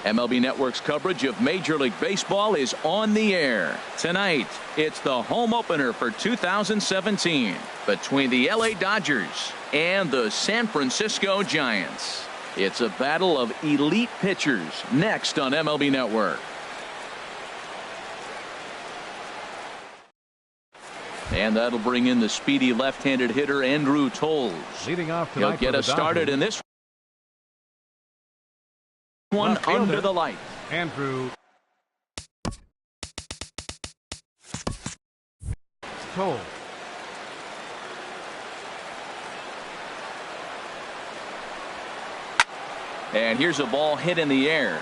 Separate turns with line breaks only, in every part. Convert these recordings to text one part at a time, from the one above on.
MLB Network's coverage of Major League Baseball is on the air. Tonight, it's the home opener for 2017 between the LA Dodgers and the San Francisco Giants. It's a battle of elite pitchers next on MLB Network. And that'll bring in the speedy left-handed hitter Andrew Toles.
Leading off
He'll get us started in this one under the light.
Andrew Toles.
And here's a ball hit in the air.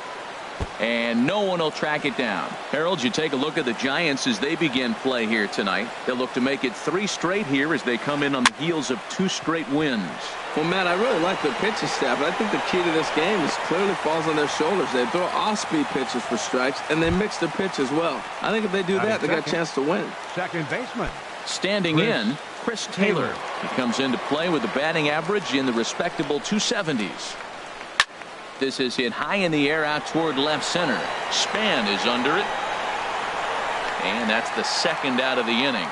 And no one will track it down. Harold, you take a look at the Giants as they begin play here tonight. They'll look to make it 3 straight here as they come in on the heels of 2 straight wins.
Well, Matt, I really like their pitching staff, but I think the key to this game is clearly falls on their shoulders. They throw off-speed pitches for strikes, and they mix their pitch as well. I think if they do that, they got a chance to win.
Second baseman.
Standing in, Chris Taylor. He comes into play with a batting average in the respectable 270s. This is hit high in the air out toward left center. Span is under it. And that's the second out of the inning.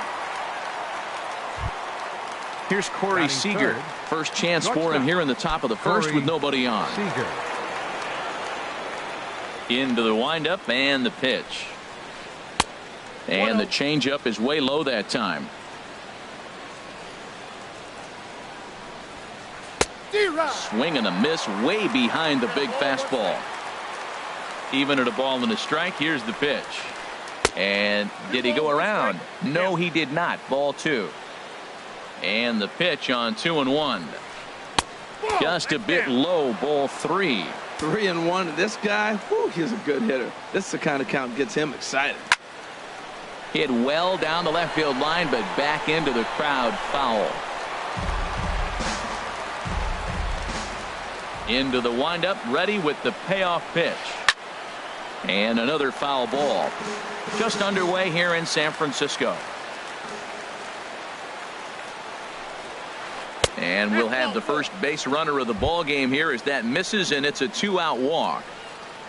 Here's Corey Seager. First chance for him here in the top of the first with nobody on.
Seager.
Into the windup and the pitch. And the changeup is way low that time. Swing and a miss way behind the big fastball. Even at a ball and a strike, here's the pitch. And did he go around? No, he did not. Ball 2. And the pitch on 2-1. Just a bit low. Ball 3.
3-1. This guy, whew, he's a good hitter. This is the kind of count gets him excited.
Hit well down the left field line, but back into the crowd. Foul. Into the windup, ready with the payoff pitch. And another foul ball. Just underway here in San Francisco. And we'll have the first base runner of the ball game here as that misses, and it's a 2-out walk.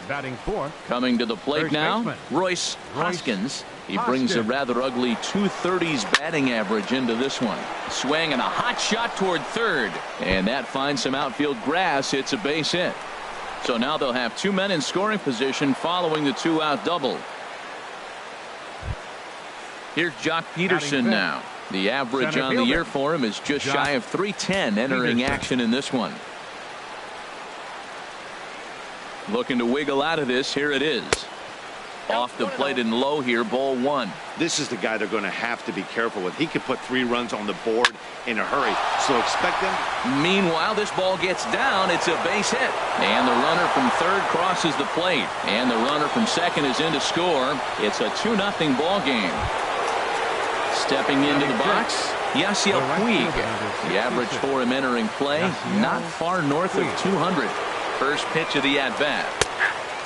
Batting fourth.
Coming to the plate now, Royce Hoskins. He brings a rather ugly 230s batting average into this one. Swing and a hot shot toward third. And that finds some outfield grass. It's a base hit. So now they'll have 2 men in scoring position following the 2-out double. Here's Jock Peterson now. The average on the year for him is just shy of 310 entering action in this one. Looking to wiggle out of this. Here it is. Off the plate and low here, ball 1.
This is the guy they're going to have to be careful with. He could put 3 runs on the board in a hurry, so expect them.
Meanwhile, this ball gets down. It's a base hit. And the runner from third crosses the plate. And the runner from second is in to score. It's a 2-0 ball game. Stepping into the box, Yasiel Puig. The average for him entering play, not far north of 200. First pitch of the at-bat.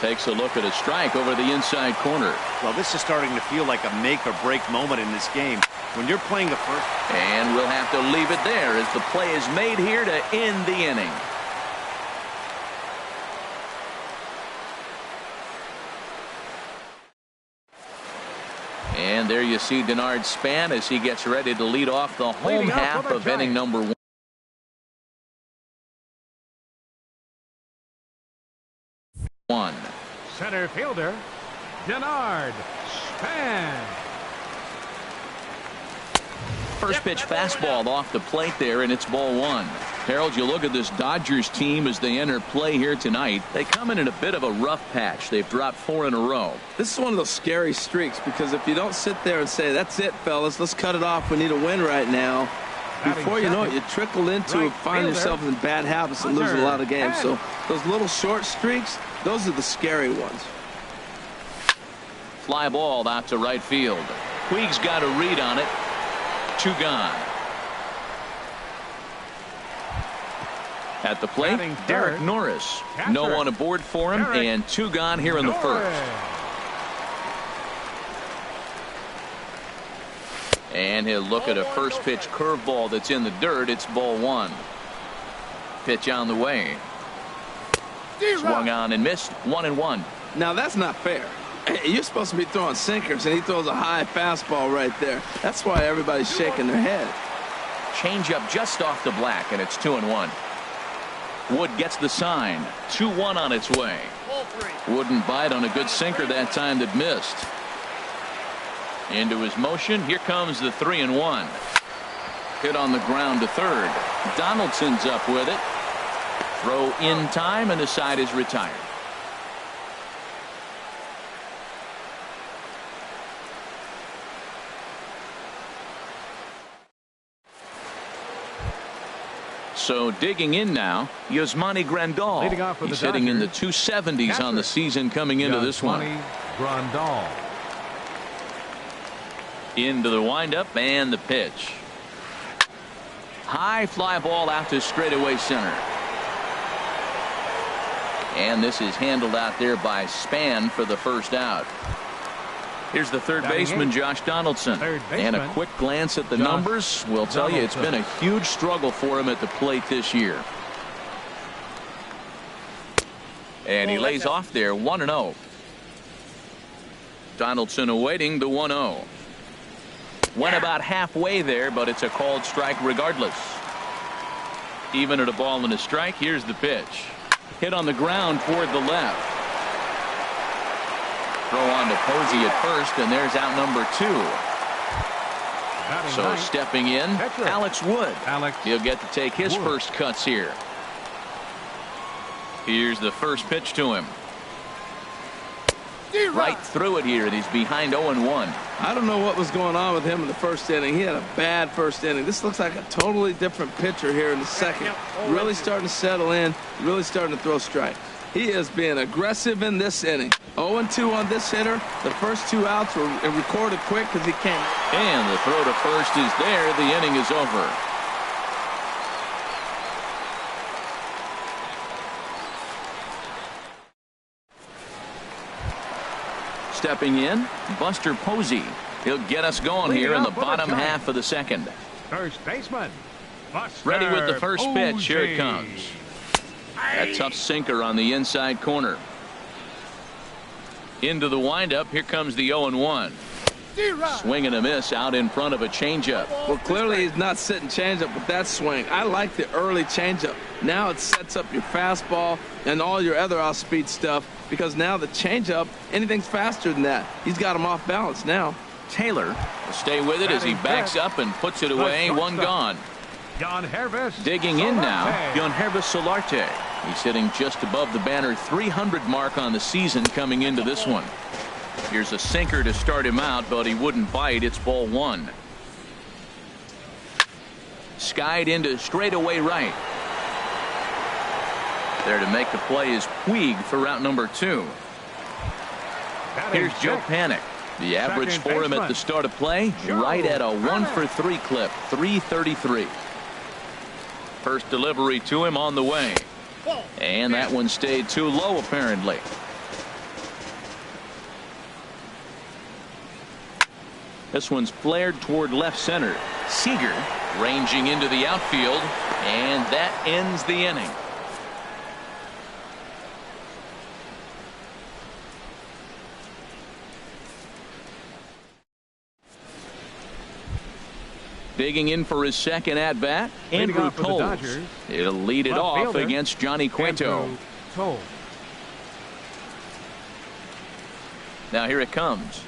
Takes a look at a strike over the inside corner.
Well, this is starting to feel like a make-or-break moment in this game. When you're playing the first.
And we'll have to leave it there as the play is made here to end the inning. And there you see Denard Span as he gets ready to lead off the home half of inning number 1.
Center fielder Denard Span.
First pitch fastball off the plate there, and it's ball 1. Harold, you look at this Dodgers team as they enter play here tonight. They come in a bit of a rough patch. They've dropped 4 in a row.
This is one of those scary streaks because if you don't sit there and say, that's it, fellas, let's cut it off. We need a win right now. Before you know it, you trickle into find yourself in bad habits and losing a lot of games. So those little short streaks, those are the scary ones.
Fly ball out to right field. Puig's got a read on it. 2 gone. At the plate, Derek Norris. No one aboard for him, and 2 gone here in the first. And he'll look at a first pitch curveball that's in the dirt. It's ball 1. Pitch on the way. Swung on and missed. 1-1.
Now, that's not fair. You're supposed to be throwing sinkers, and he throws a high fastball right there. That's why everybody's shaking their head.
Changeup just off the black, and it's 2-1. Wood gets the sign. 2-1 on its way. Wouldn't bite on a good sinker that time that missed. Into his motion. Here comes the 3-1. Hit on the ground to third. Donaldson's up with it. Throw in time, and the side is retired. So digging in now, Yasmani Grandal. He's hitting in the 270s on the season coming into this one.
Grandal.
Into the windup and the pitch. High fly ball out to straightaway center. And this is handled out there by Span for the first out. Here's the third baseman, Josh Donaldson. And a quick glance at the numbers will tell you it's been a huge struggle for him at the plate this year. And he lays off there, 1-0. Donaldson awaiting the 1-0. Went about halfway there, but it's a called strike regardless. Even at a ball and a strike, here's the pitch. Hit on the ground toward the left. Throw on to Posey at first, and there's out number 2. So stepping in, Alex Wood. He'll get to take his first cuts here. Here's the first pitch to him. Right through it here, and he's behind 0-1.
I don't know what was going on with him in the first inning. He had a bad first inning. This looks like a totally different pitcher here in the second. Really starting to settle in, really starting to throw strikes. He is being aggressive in this inning. 0-2 on this hitter. The first 2 outs were recorded quick because he can't.
And the throw to first is there. The inning is over. Stepping in, Buster Posey. He'll get us going here in the bottom half of the second.
First baseman, Buster
Ready with the first pitch.
Posey.
Here it comes. That tough sinker on the inside corner. Into the windup. Here comes the 0-1. Swing and a miss out in front of a changeup.
Well, clearly he's not sitting changeup with that swing. I like the early changeup. Now it sets up your fastball and all your other off-speed stuff, because now the changeup, anything's faster than that. He's got him off balance now.
Taylor will stay with it as he backs up and puts it away. One gone. Digging in now, Keunho0503. He's hitting just above the banner 300 mark on the season coming into this one. Here's a sinker to start him out, but he wouldn't bite. It's ball 1. Skied into straightaway right. There to make the play is Puig for out number 2. Here's Joe Panik. The average for him at the start of play, right at a 1-for-3 clip, 333. First delivery to him on the way. And that one stayed too low, apparently. This one's flared toward left center. Seager ranging into the outfield, and that ends the inning. Digging in for his second at-bat, Andrew Toles. He'll lead it off against Johnny Cueto. Now here it comes.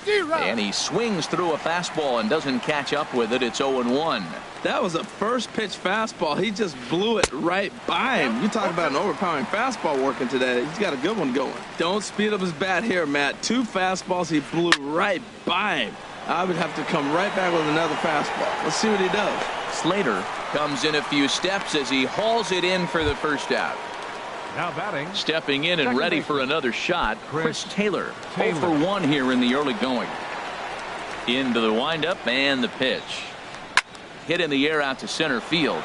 And he swings through a fastball and doesn't catch up with it. It's 0-1.
That was a first pitch fastball. He just blew it right by him. You talk about an overpowering fastball working today. He's got a good one going. Don't speed up his bat here, Matt. 2 fastballs he blew right by him. I would have to come right back with another fastball. Let's see what he does.
Slater comes in a few steps as he hauls it in for the first out.
Now batting.
Stepping in and ready for another shot, Chris Taylor. 0 for 1 here in the early going. Into the windup and the pitch. Hit in the air out to center field.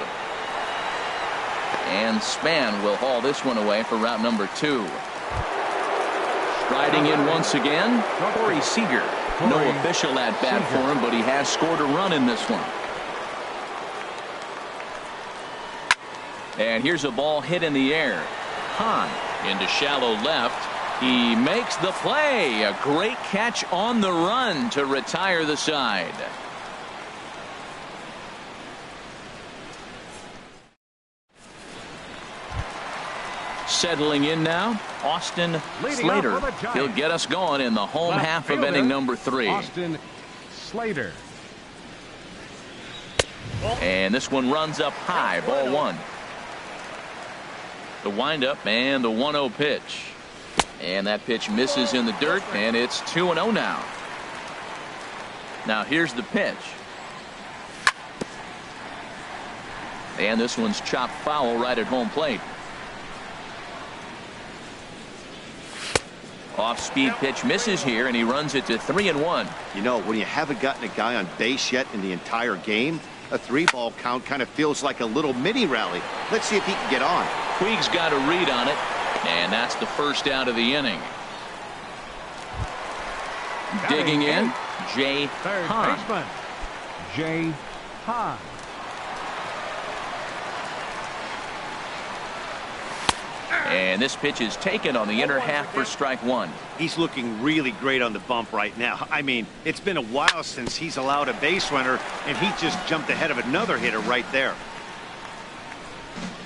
And Span will haul this one away for route number 2. Striding in once again, Corey Seager. No official at bat for him, but he has scored a run in this one. And here's a ball hit in the air. Hahn into shallow left. He makes the play. A great catch on the run to retire the side. Settling in now, Austin Slater. He'll get us going in the home half of inning number 3.
Austin Slater.
And this one runs up high, ball 1. The windup and the 1-0 pitch. And that pitch misses in the dirt, and it's 2-0 now. Now here's the pitch. And this one's chopped foul right at home plate. Off-speed pitch misses here, and he runs it to 3-1.
You know, when you haven't gotten a guy on base yet in the entire game, a 3-ball count kind of feels like a little mini rally. Let's see if he can get on.
Puig's got a read on it, and that's the first out of the inning. Digging in, Jay Hahn.
Baseman, Jay Hahn.
And this pitch is taken on the inner half for strike 1.
He's looking really great on the bump right now. I mean, it's been a while since he's allowed a base runner, and he just jumped ahead of another hitter right there.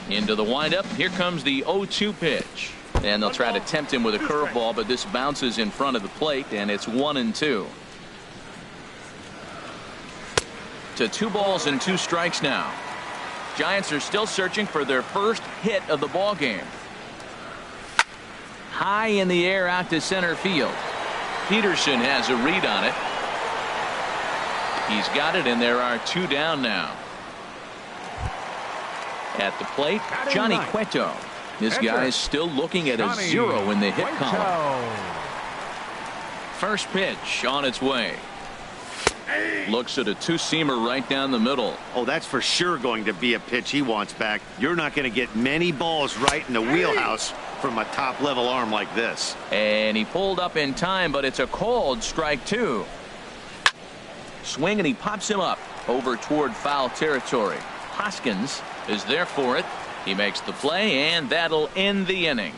Into the windup. Here comes the 0-2 pitch. And they'll try to tempt him with a curveball, but this bounces in front of the plate, and it's 1-2. To 2 balls and 2 strikes now. Giants are still searching for their first hit of the ball game. High in the air out to center field. Peterson has a read on it. He's got it, and there are 2 down now. At the plate, Johnny Cueto. This guy is still looking at a 0 in the hit column. First pitch on its way. Looks at a 2-seamer right down the middle.
Oh, that's for sure going to be a pitch he wants back. You're not going to get many balls right in the wheelhouse from a top-level arm like this.
And he pulled up in time, but it's a called strike 2. Swing, and he pops him up over toward foul territory. Hoskins is there for it. He makes the play, and that'll end the inning.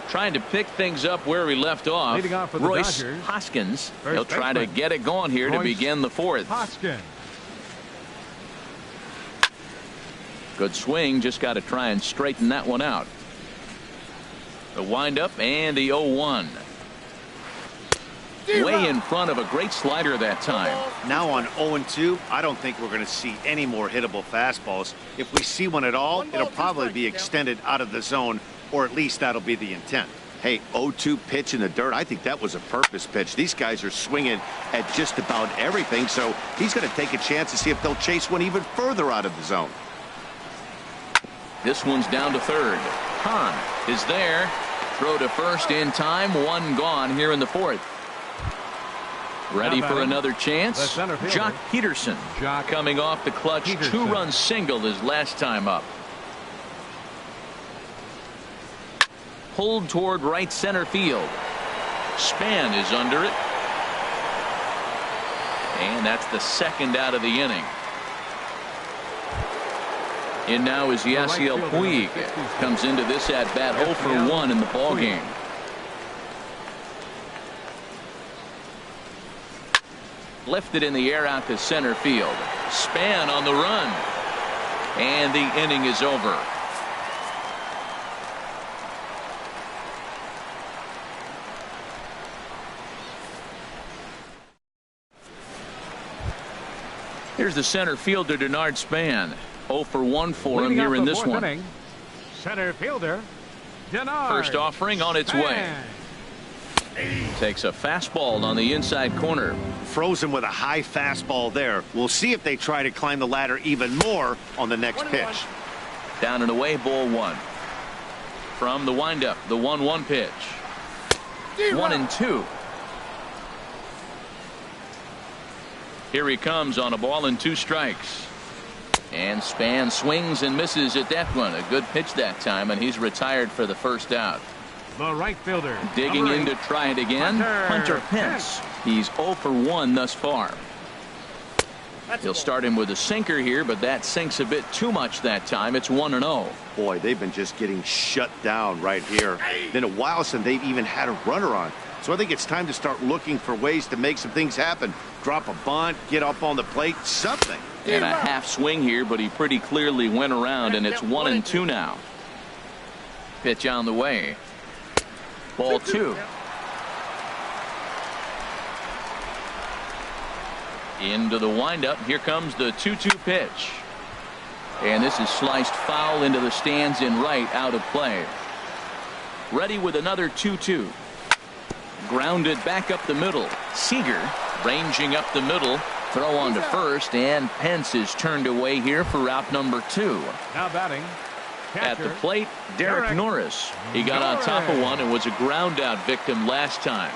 Trying to pick things up where we left off.
Leading off for the
Royce
Dodgers,
Hoskins.
first
He'll try to
baseman,
get it going here to
Royce
begin the 4th.
Hoskins.
Good swing. Just got to try and straighten that one out. The windup and the 0-1. Way in front of a great slider that time.
Now on 0-2, I don't think we're going to see any more hittable fastballs. If we see one at all, it'll probably be extended out of the zone, or at least that'll be the intent. Hey, 0-2 pitch in the dirt. I think that was a purpose pitch. These guys are swinging at just about everything, so he's going to take a chance to see if they'll chase one even further out of the zone.
This one's down to third. Hahn is there. Throw to first in time. 1 gone here in the 4th. Ready for another chance. Jock Peterson coming off the clutch 2-run single his last time up. Pulled toward right center field. Span is under it. And that's the 2nd out of the inning. In now is Yasiel Puig. Comes into this at bat 0 for 1 in the ball game. Lifted in the air out to center field. Span on the run. And the inning is over. Here's the center fielder, Denard Span. 0 for 1 for him here in this one.
Inning, center fielder, Denard.
First offering on its way. Takes a fastball on the inside corner.
Frozen with a high fastball there. We'll see if they try to climb the ladder even more on the next pitch.
Down and away, ball 1. From the windup, the 1-1 pitch. 1-2. Here he comes on a ball and 2 strikes. And Span swings and misses at that one. A good pitch that time, and he's retired for the first out.
The right fielder.
Digging
number
in to
8,
try it again. Hunter Pence. He's 0 for 1 thus far. He'll start him with a sinker here, but that sinks a bit too much that time. It's 1-0.
Boy, they've been just getting shut down right here. Been a while since they've even had a runner on. So I think it's time to start looking for ways to make some things happen. Drop a bunt, get up on the plate, something.
And a half swing here, but he pretty clearly went around, and it's 1-2 now. Pitch on the way. Ball 2. Into the windup. Here comes the 2-2 pitch. And this is sliced foul into the stands in right, out of play. Ready with another 2-2. Grounded back up the middle. Seager ranging up the middle. Throw on to first, and Pence is turned away here for out number 2.
Now batting.
At the
Catcher,
plate, Derek Norris. He got on top of one and was a ground out victim last time.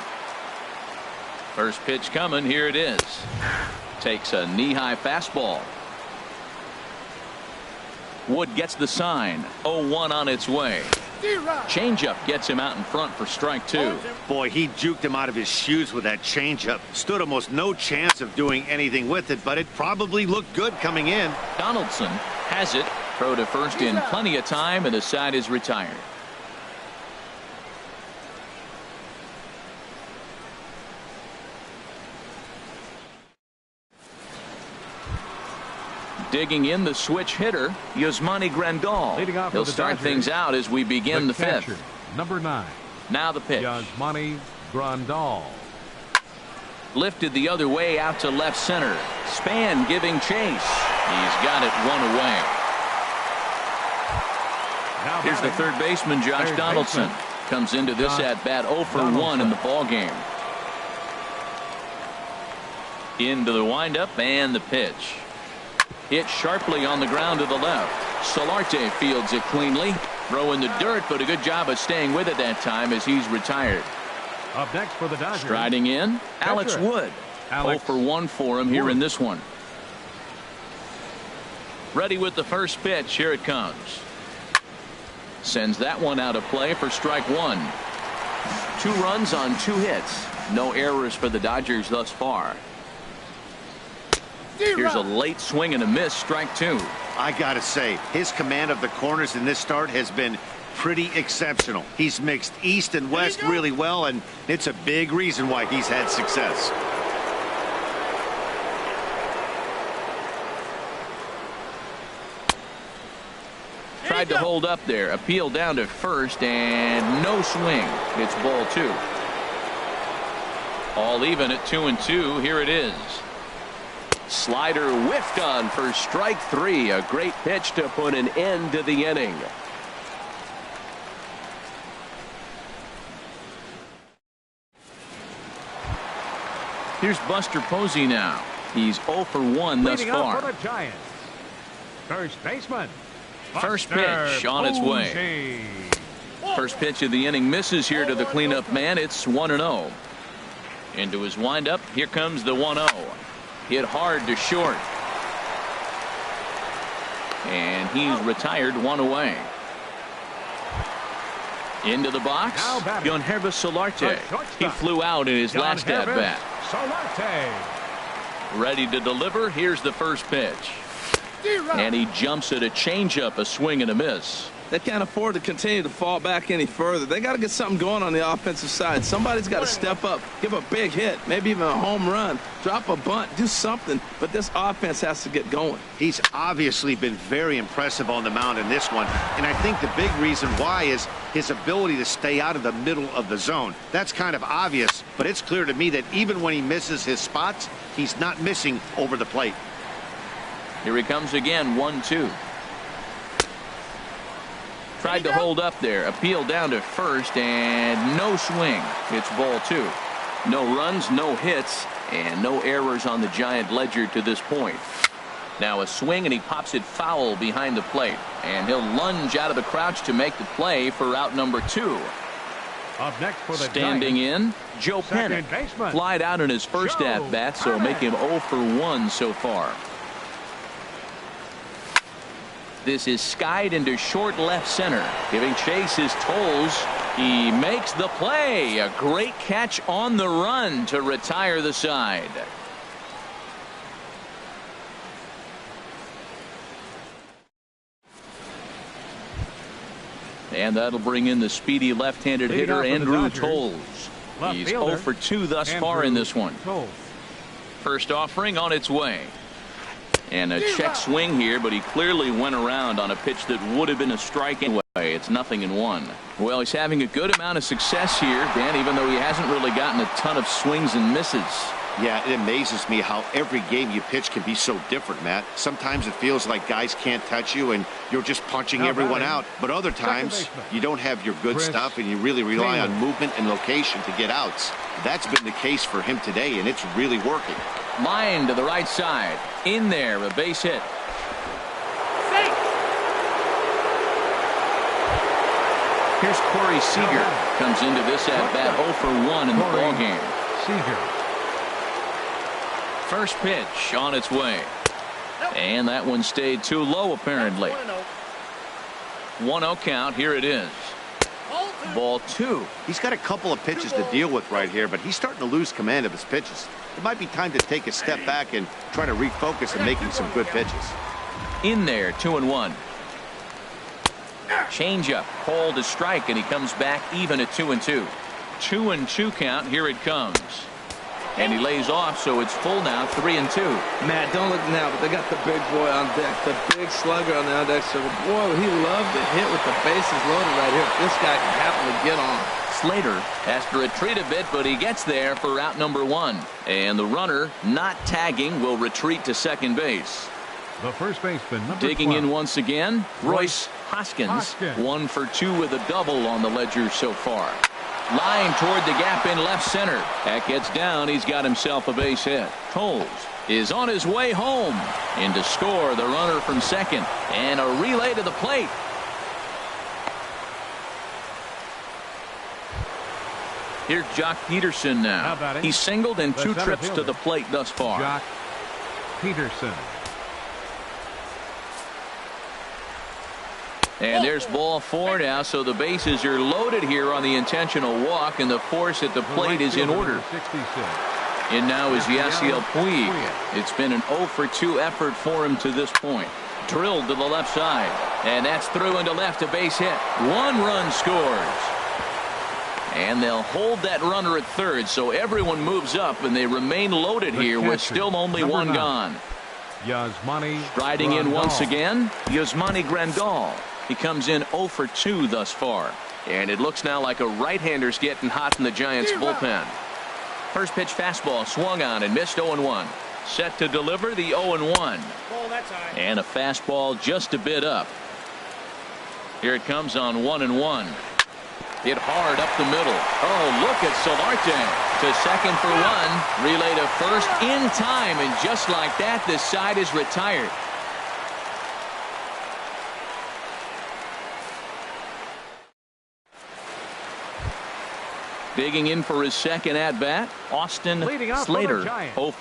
First pitch coming. Here it is. Takes a knee-high fastball. Wood gets the sign. 0-1 on its way. Changeup gets him out in front for strike 2.
Boy, he juked him out of his shoes with that changeup. Stood almost no chance of doing anything with it, but it probably looked good coming in.
Donaldson has it. Throw to first in plenty of time, and the side is retired. Digging in the switch hitter, Yasmani Grandal.
Leading off
He'll
for the
start
Dodgers,
things out as we begin the
catcher,
fifth.
number 9.
Now the pitch.
Yasmani Grandal.
Lifted the other way out to left center. Span giving chase. He's got it one away.
Now
Here's the
batting,
third baseman, Josh
third
Donaldson.
baseman.
Comes into this
Josh
at bat 0 for 1
Donaldson.
in the ball game. Into the windup and the pitch. Hit sharply on the ground to the left. Solarte fields it cleanly. Throw in the dirt, but a good job of staying with it that time as he's retired.
Up next for the Dodgers.
Striding in, Alex Wood. 0 for 1 for him here in this one. Ready with the first pitch. Here it comes. Sends that one out of play for strike 1. 2 runs on 2 hits. No errors for the Dodgers thus far. Here's a late swing and a miss. Strike 2.
I gotta say, his command of the corners in this start has been pretty exceptional. He's mixed east and west really well, and it's a big reason why he's had success.
Tried to hold up there. Appeal down to first, and no swing. It's ball 2. All even at 2-2. Here it is. Slider whiffed on for strike 3. A great pitch to put an end to the inning. Here's Buster Posey now. He's 0 for 1 thus
Leading up
far.
for the Giants. First baseman.
First
Buster
pitch on its way.
Posey.
First pitch of the inning misses here to the cleanup man. It's 1-0. Into his windup. Here comes the 1-0. Hit hard to short. And he's retired 1 away. Into the box. Keunho Solarte. He flew out in his last at bat.
Solarte.
Ready to deliver. Here's the first pitch. And he jumps at a changeup, a swing and a miss.
They can't afford to continue to fall back any further. They got to get something going on the offensive side. Somebody's got to step up, give a big hit, maybe even a home run, drop a bunt, do something. But this offense has to get going.
He's obviously been very impressive on the mound in this one, and I think the big reason why is his ability to stay out of the middle of the zone. That's kind of obvious, but it's clear to me that even when he misses his spots, he's not missing over the plate.
Here he comes again, 1-2. Tried to hold up there. Appeal down to first, and no swing. It's ball 2. No runs, no hits, and no errors on the Giant ledger to this point. Now a swing, and he pops it foul behind the plate. And he'll lunge out of the crouch to make the play for out number 2.
Up next for the
Standing
Giants,
in, Joe
second
Pennick.
baseman,
Flied out in his first
Joe
at-bat, so
Pennick.
make him 0 for 1 so far. This is skied into short left center. Giving chase is Tolles. He makes the play. A great catch on the run to retire the side. And that'll bring in the speedy left-handed hitter Andrew Tolles. He's 0 for 2 thus far in this one. First offering on its way. And a check swing here, but he clearly went around on a pitch that would have been a strike anyway. It's 0-1. Well, he's having a good amount of success here, Dan, even though he hasn't really gotten a ton of swings and misses.
Yeah, it amazes me how every game you pitch can be so different, Matt. Sometimes it feels like guys can't touch you and you're just punching everyone out. But other times you don't have your good stuff and you really rely on movement and location to get outs. That's been the case for him today, and it's really working.
Line to the right side. In there, a base hit. Here's Corey Seager. Comes into this at bat 0 for 1 in the ballgame.
Seager.
First pitch on its way. And that one stayed too low, apparently. 1-0 count. Here it is. Ball 2.
He's got a couple of pitches to deal with right here, but he's starting to lose command of his pitches. It might be time to take a step back and try to refocus on making some good pitches.
In there, 2-1. Changeup called a strike, and he comes back even at 2-2. 2-2 count. Here it comes. And he lays off, so it's full now, 3-2.
Matt, don't look now, but they got the big boy on deck, the big slugger on the on deck. So, boy, he loved to hit with the bases loaded right here. This guy can happen to get on.
Slater has to retreat a bit, but he gets there for out number 1. And the runner, not tagging, will retreat to second base.
The first baseman, number
Digging
12.
in once again, Royce Hoskins. 1 for 2 with a double on the ledger so far. Line toward the gap in left center. That gets down. He's got himself a base hit. Tolles is on his way home. In to score the runner from second. And a relay to the plate. Here's Jock Peterson now. He's singled in 2 trips to the plate thus far.
Jock Peterson.
And there's ball 4 now, so the bases are loaded here on the intentional walk, and the force at the plate is in order.
66.
And now is Yasiel Puig. It's been an 0 for 2 effort for him to this point. Drilled to the left side, and that's through into left, a base hit. 1 run scores. And they'll hold that runner at third, so everyone moves up, and they remain loaded here with still only 1 gone.
Yasmani
Riding in
Grandal.
once again, Yasmani Grandal. He comes in 0 for 2 thus far. And it looks now like a right-hander's getting hot in the Giants' bullpen. First pitch fastball swung on and missed 0-1. Set to deliver the 0-1. And a fastball just a bit up. Here it comes on 1-1. Hit hard up the middle. Oh, look at Solarte. To second for 1. Relay to first in time. And just like that, this side is retired. Digging in for his second at-bat, Austin Slater. 0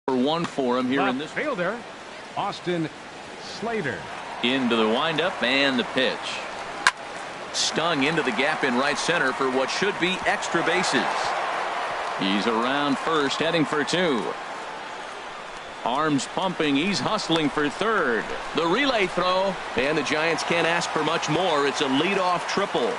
for 1 for him here in this
fielder, Austin Slater.
Into the windup and the pitch. Stung into the gap in right center for what should be extra bases. He's around first, heading for 2. Arms pumping. He's hustling for third. The relay throw, and the Giants can't ask for much more. It's a leadoff triple.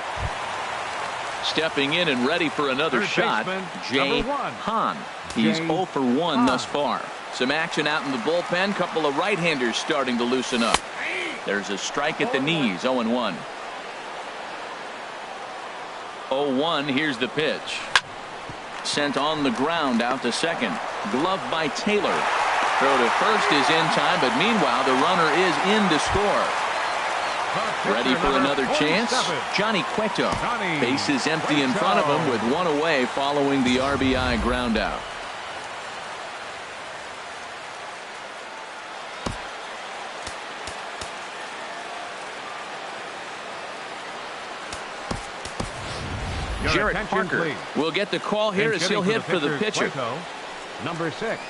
Stepping in and ready for another shot, Jay Hahn. He's 0 for 1 thus far. Some action out in the bullpen. Couple of right-handers starting to loosen up. There's a strike at the knees. 0-1. 0-1. Here's the pitch. Sent on the ground out to second. Glove by Taylor. Throw to first is in time, but meanwhile the runner is in to score. Ready for another chance. Johnny Cueto. Base is empty in front of him with 1 away following the RBI ground out. Jarrett
attention,
Parker
please.
will get the call here as he'll hit for the pitcher.
Plato, number 6,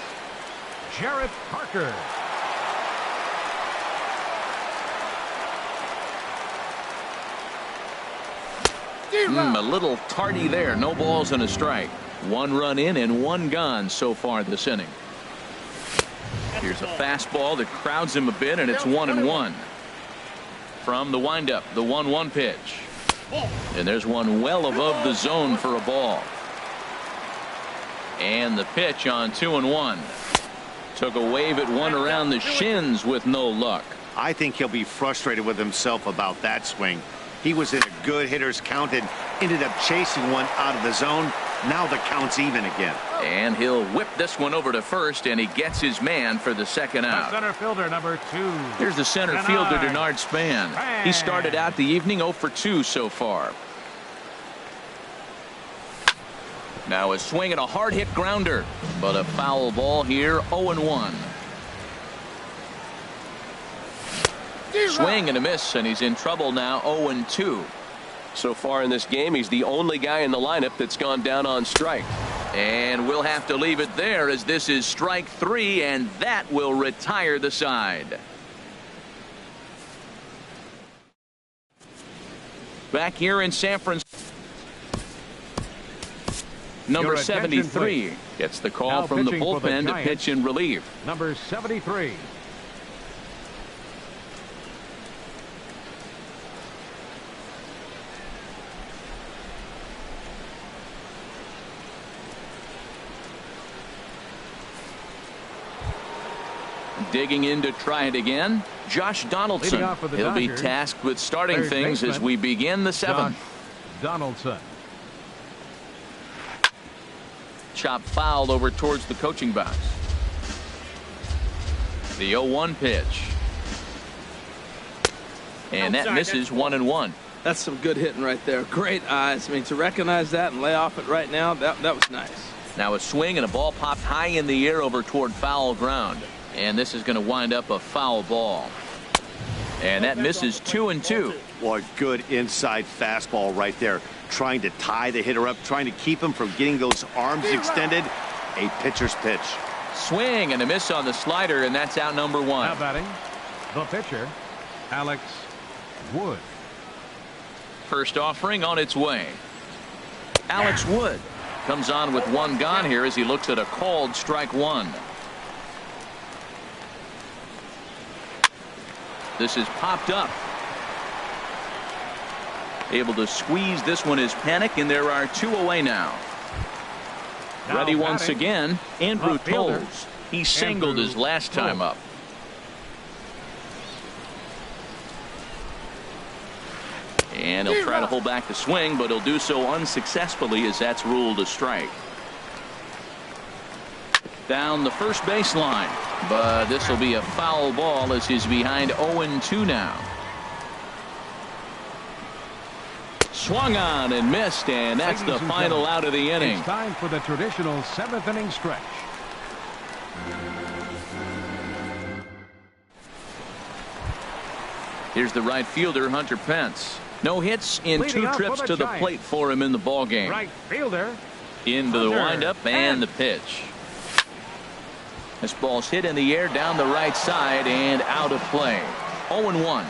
Jarrett Parker.
A little tardy there. No balls and a strike. 1 run in and 1 gone so far this inning. Here's a fastball that crowds him a bit, and it's 1-1. From the windup, the 1-1 pitch. And there's one well above the zone for a ball. And the pitch on 2-1. Took a wave at one around the shins with no luck.
I think he'll be frustrated with himself about that swing. He was in a good hitter's count and ended up chasing one out of the zone. Now the count's even again.
And he'll whip this one over to first, and he gets his man for the second out.
Center fielder number 2.
Here's the center fielder, Denard Span. He started out the evening 0 for 2 so far. Now a swing and a hard hit grounder, but a foul ball here. 0-1. Swing and a miss, and he's in trouble now. 0-2. So far in this game, he's the only guy in the lineup that's gone down on strike. And we'll have to leave it there, as this is strike 3, and that will retire the side. Back here in San Francisco, number 73 gets the call
now
from the
the
bullpen to pitch in relief.
Number 73.
Digging in to try it again, Josh Donaldson. He'll be tasked with starting things as we begin the 7th.
Donaldson.
Chop fouled over towards the coaching box. The 0-1 pitch. And that misses 1-1.
That's some good hitting right there. Great eyes. I mean, to recognize that and lay off it right now, that was nice.
Now a swing and a ball popped high in the air over toward foul ground. And this is going to wind up a foul ball. And that misses 2-2.
Boy, good inside fastball right there. Trying to tie the hitter up, trying to keep him from getting those arms extended. A pitcher's pitch.
Swing and a miss on the slider, and that's out number 1.
Now batting, the pitcher, Alex Wood.
First offering on its way. Alex Wood comes on with 1 gone here as he looks at a called strike 1. This is popped up. Able to squeeze this one is Panic, and there are 2 away now. Ready once again, Andrew Toles. He singled his last time up. And he'll try to hold back the swing, but he'll do so unsuccessfully as that's ruled a strike. Down the first baseline, but this will be a foul ball as he's behind 0-2 now. Swung on and missed, and that's the final out of the inning.
It's time for the traditional 7th inning stretch.
Here's the right fielder, Hunter Pence. No hits in 2 trips to the plate for him in the ballgame.
Right fielder.
Into the windup and the pitch. This ball's hit in the air down the right side and out of play. 0-1.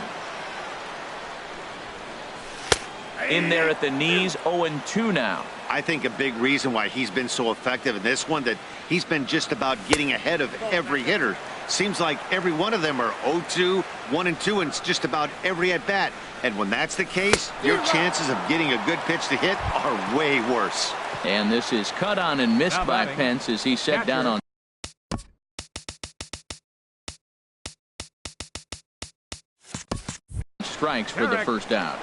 In there at the knees, 0-2 now.
I think a big reason why he's been so effective in this one, that he's been just about getting ahead of every hitter. Seems like every one of them are 0-2, 1-2, and it's just about every at bat. And when that's the case, your chances of getting a good pitch to hit are way worse.
And this is cut on and missed by Pence as he set down on strikes for the first out.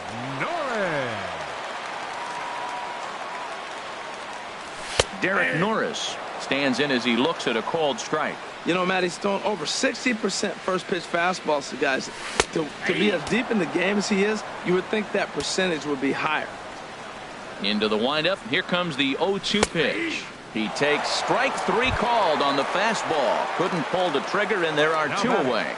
Derek Norris stands in as he looks at a called strike.
You know, Matt, he's thrown over 60% first pitch fastballs to guys. To be as deep in the game as he is, you would think that percentage would be higher.
Into the windup. Here comes the 0-2 pitch. He takes strike 3 called on the fastball. Couldn't pull the trigger, and there are 2 away.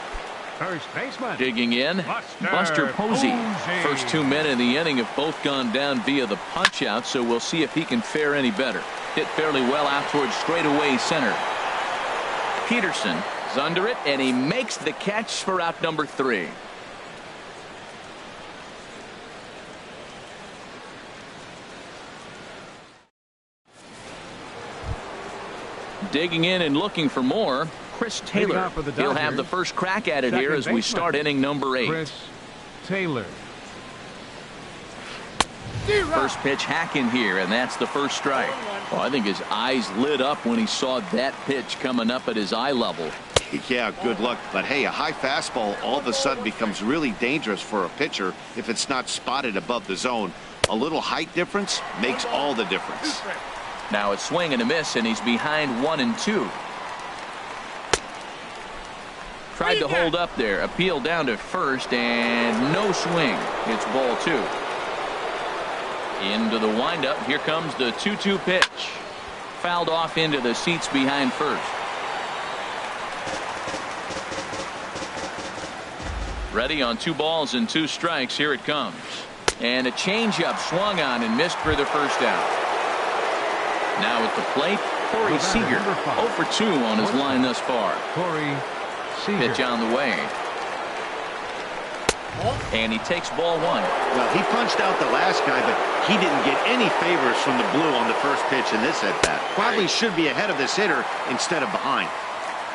First baseman.
Digging in, Buster Posey. First 2 men in the inning have both gone down via the punch out, so we'll see if he can fare any better. Hit fairly well out towards straightaway center. Peterson is under it, and he makes the catch for out number 3. Digging in and looking for more, Chris Taylor. He'll have the first crack at it here as we start inning number 8.
Chris Taylor.
First pitch hack in here, and that's the first strike. Well, I think his eyes lit up when he saw that pitch coming up at his eye level.
Yeah, good luck. But hey, a high fastball all of a sudden becomes really dangerous for a pitcher if it's not spotted above the zone. A little height difference makes all the difference.
Now a swing and a miss, and he's behind 1-2. Tried to hold up there, appeal down to first, and no swing. It's ball 2. Into the windup. Here comes the 2-2 pitch. Fouled off into the seats behind first. Ready on 2 balls and 2 strikes. Here it comes. And a changeup swung on and missed for the first out. Now at the plate, Corey Seager. 0 for 2 on his line thus far.
Corey Seager.
Pitch on the way. And he takes ball 1.
Well, he punched out the last guy, but he didn't get any favors from the blue on the first pitch in this at-bat. Probably should be ahead of this hitter instead of behind.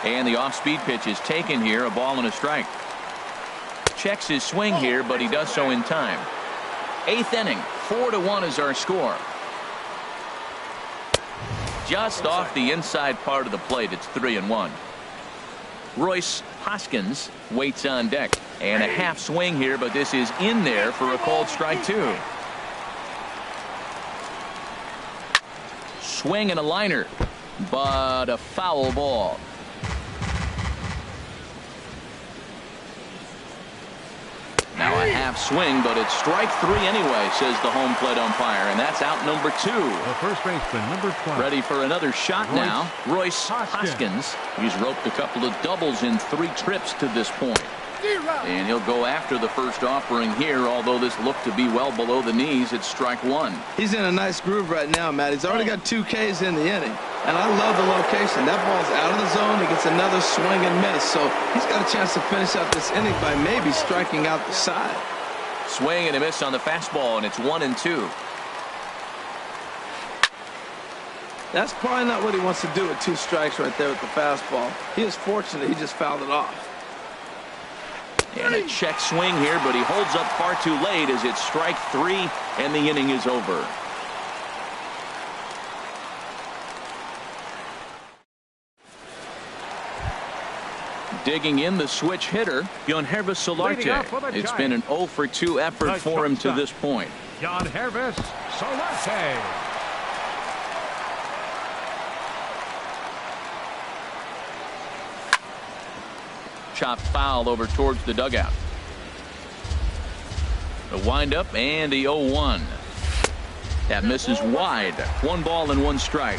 And the off-speed pitch is taken here, a ball and a strike. Checks his swing here, but he does so in time. 8th inning, 4-1 is our score. Just off the inside part of the plate, it's 3-1. Royce Hoskins waits on deck. And a half swing here, but this is in there for a called strike 2. Swing and a liner, but a foul ball. Now a half swing, but it's strike 3 anyway, says the home plate umpire, and that's out number 2.
The first baseman, number 12.
Ready for another shot now. Royce Hoskins. He's roped a couple of doubles in 3 trips to this point. And he'll go after the first offering here, although this looked to be well below the knees. It's strike 1.
He's in a nice groove right now, Matt. He's already got 2 Ks in the inning. And I love the location. That ball's out of the zone. He gets another swing and miss. So he's got a chance to finish out this inning by maybe striking out the side.
Swing and a miss on the fastball, and it's 1-2.
That's probably not what he wants to do with 2 strikes right there with the fastball. He is fortunate he just fouled it off.
And a check swing here, but he holds up far too late as it's strike 3, and the inning is over. Digging in, the switch hitter, keunho0503. It's been an 0 for 2 effort for him to this point.
keunho0503.
Chopped foul over towards the dugout. The windup and the 0-1. That misses wide. 1 ball and 1 strike.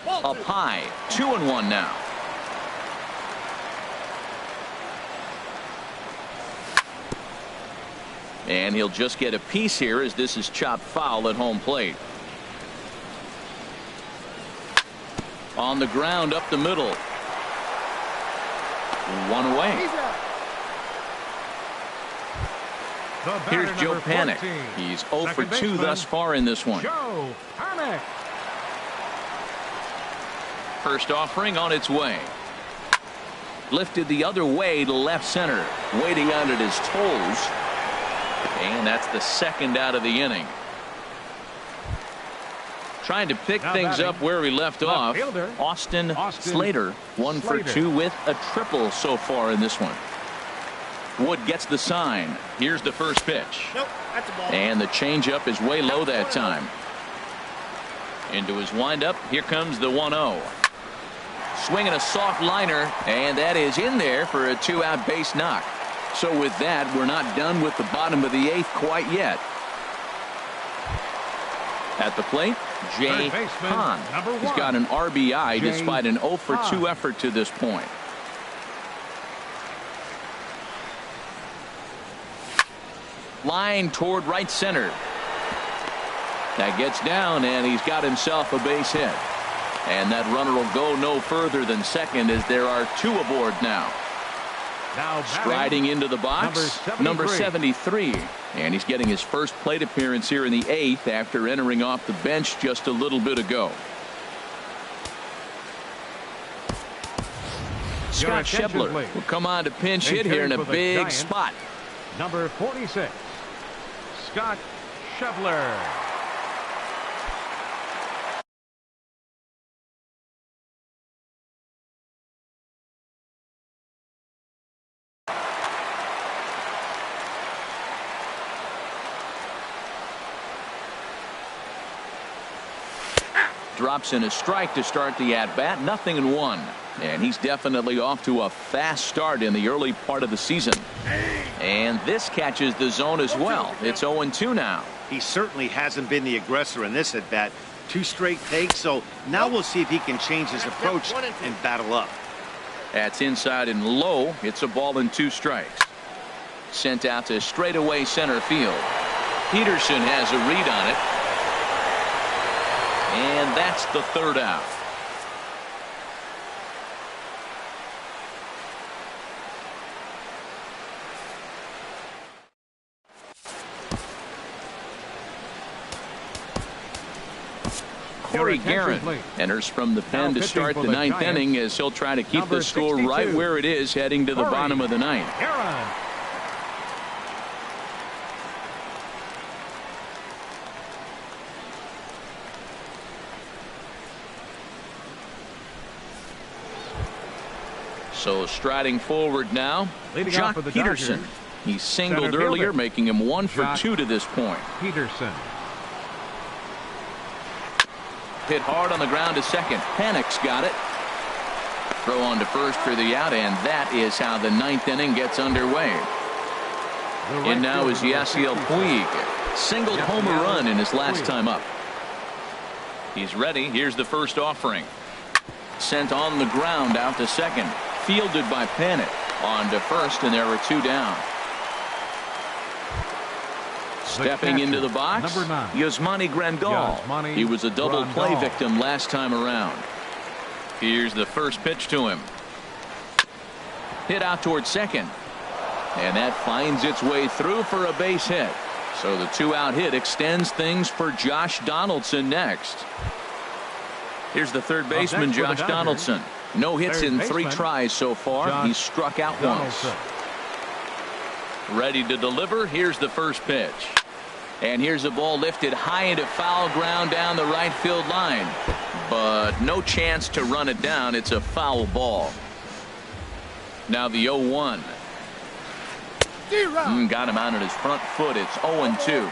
Up high. 2-1 now. And he'll just get a piece here as this is chopped foul at home plate. On the ground up the middle. 1 away. Here's Joe Panik. He's 0 for 2 thus far in this one.
Joe Panik.
First offering on its way. Lifted the other way to left center. Waiting on it his toes. And that's the second out of the inning. Trying to pick things up where we left off. Austin Slater, 1 for 2 with a triple so far in this one. Wood gets the sign. Here's the first pitch.
That's a ball.
And the changeup is way low that time. Into his windup. Here comes the 1-0. Swinging a soft liner, and that is in there for a 2-out base knock. So with that, we're not done with the bottom of the 8th quite yet. At the plate, Jay
baseman,
Hahn.
number
He's
1.
got an RBI
Jay
despite an 0 for 2
Hahn.
effort to this point. Line toward right center. That gets down, and he's got himself a base hit. And that runner will go no further than second as there are 2 aboard now.
Now
Striding into the box, number 73. And he's getting his first plate appearance here in the 8th after entering off the bench just a little bit ago. Scott Schebler will come on to pinch hit here in a big spot.
Number 46, Scott Schebler.
Drops in a strike to start the at-bat. 0-1. And he's definitely off to a fast start in the early part of the season. And this catches the zone as well. It's 0-2 now.
He certainly hasn't been the aggressor in this at-bat. 2 straight takes, so now we'll see if he can change his approach and battle up.
That's inside and low. It's a ball and 2 strikes. Sent out to straightaway center field. Peterson has a read on it. And that's the 3rd out. Corey Guerin enters from the pen to start the 9th inning as he'll try to keep the score right where it is heading to the bottom of the 9th. So striding forward now, Jock Peterson. He singled earlier, making him 1 for 2 to this point.
Peterson.
Hit hard on the ground to second. Panic's got it. Throw on to first for the out, and that is how the 9th inning gets underway. And now is Yasiel Puig. Singled home a run in his last time up. He's ready. Here's the first offering. Sent on the ground out to second. Fielded by Panic. On to first, and there are 2 down. Stepping into the box, Yasmani Grandal. He was a double play victim last time around. Here's the first pitch to him. Hit out towards second. And that finds its way through for a base hit. So the 2-out hit extends things for Josh Donaldson next. Here's the third baseman, Josh Donaldson. No hits in 3 tries so far. He's struck out once. Ready to deliver. Here's the first pitch. And here's a ball lifted high into foul ground down the right field line. But no chance to run it down. It's a foul ball. Now the 0-1. Got him out on his front foot. It's 0-2.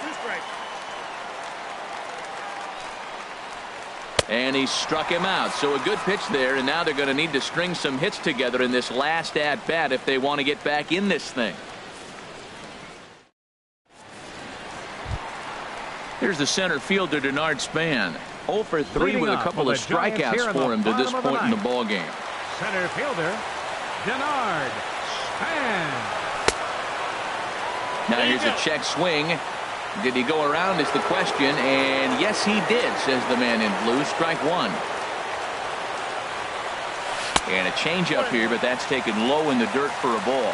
And he struck him out. So a good pitch there, and now they're going to need to string some hits together in this last at-bat if they want to get back in this thing. Here's the center fielder, Denard Span. 0 for 3 with a couple of strikeouts for him to this point in the ball game.
Center fielder, Denard Span.
Now here's a check swing. Did he go around is the question, and yes he did, says the man in blue. Strike 1. And a changeup here, but that's taken low in the dirt for a ball.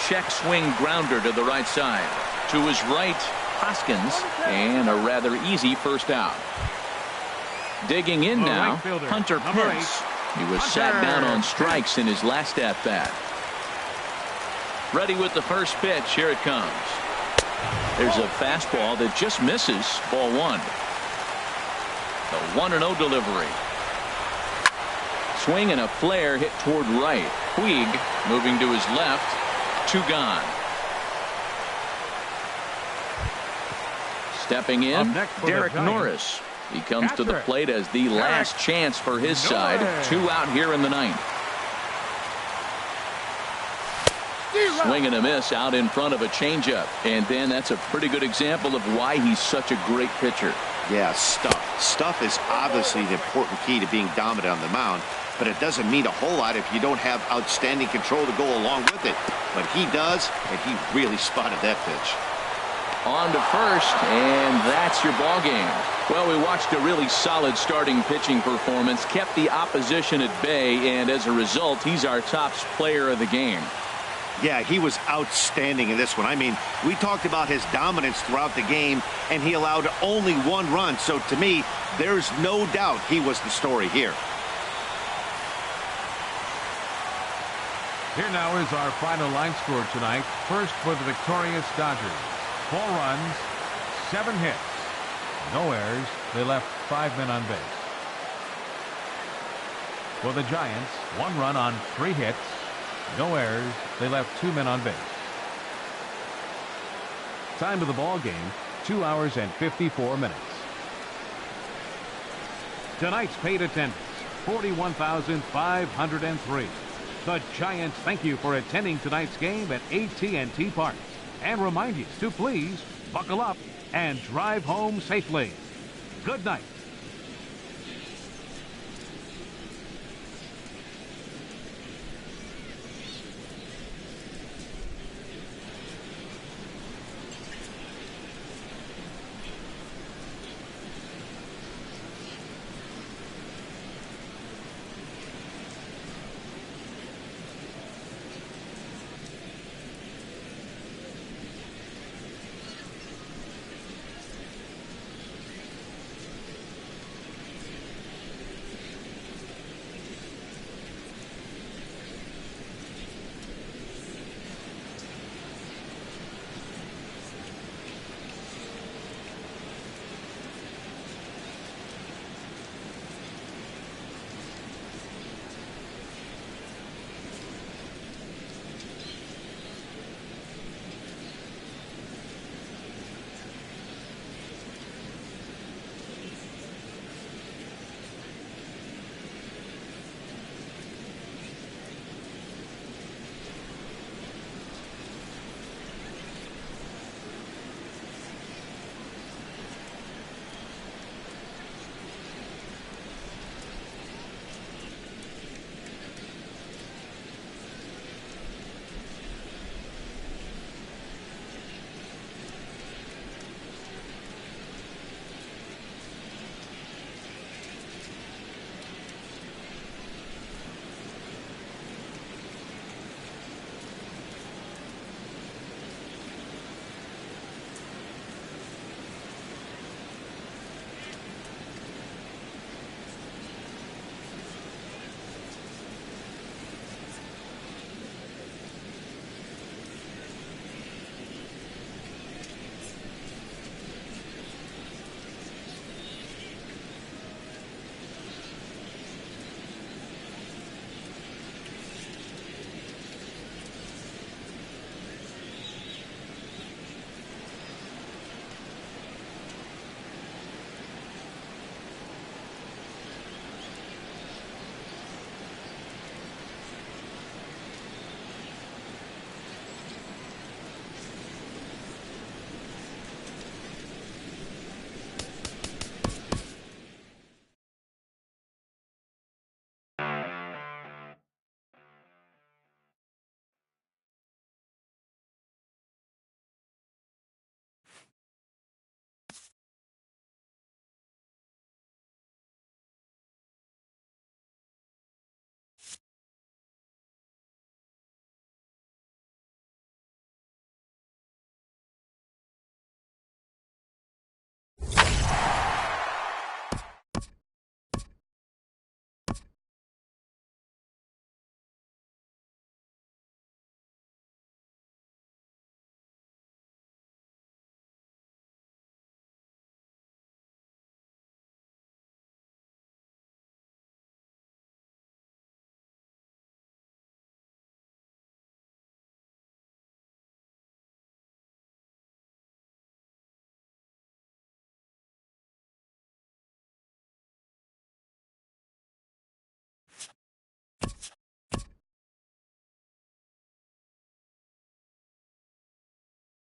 Check swing grounder to the right side. To his right, Hoskins, and a rather easy first out. Digging in now, Hunter Pence. He was sat down on strikes in his last at-bat. Ready with the first pitch. Here it comes. There's a fastball that just misses. Ball 1. The 1-0 delivery. Swing and a flare hit toward right. Puig moving to his left. 2 gone. Stepping in, Derek Norris. He comes to the plate as the last chance for his side. 2 out here in the 9th. swing and a miss out in front of a changeup. And then that's a pretty good example of why he's such a great pitcher.
Yeah, stuff is obviously the important key to being dominant on the mound, but it doesn't mean a whole lot if you don't have outstanding control to go along with it. But he does, and he really spotted that pitch.
On to first, and that's your ball game. Well, we watched a really solid starting pitching performance, kept the opposition at bay, and as a result, he's our top player of the game.
Yeah, he was outstanding in this one. I mean, we talked about his dominance throughout the game, and he allowed only 1 run. So to me, there's no doubt he was the story here.
Here now is our final line score tonight. First for the victorious Dodgers. 4 runs, 7 hits, no errors. They left 5 men on base. For the Giants, 1 run on 3 hits, no errors. They left 2 men on base. Time of the ball game, 2 hours and 54 minutes. Tonight's paid attendance, 41,503. The Giants thank you for attending tonight's game at AT&T Park and remind you to please buckle up and drive home safely. Good night.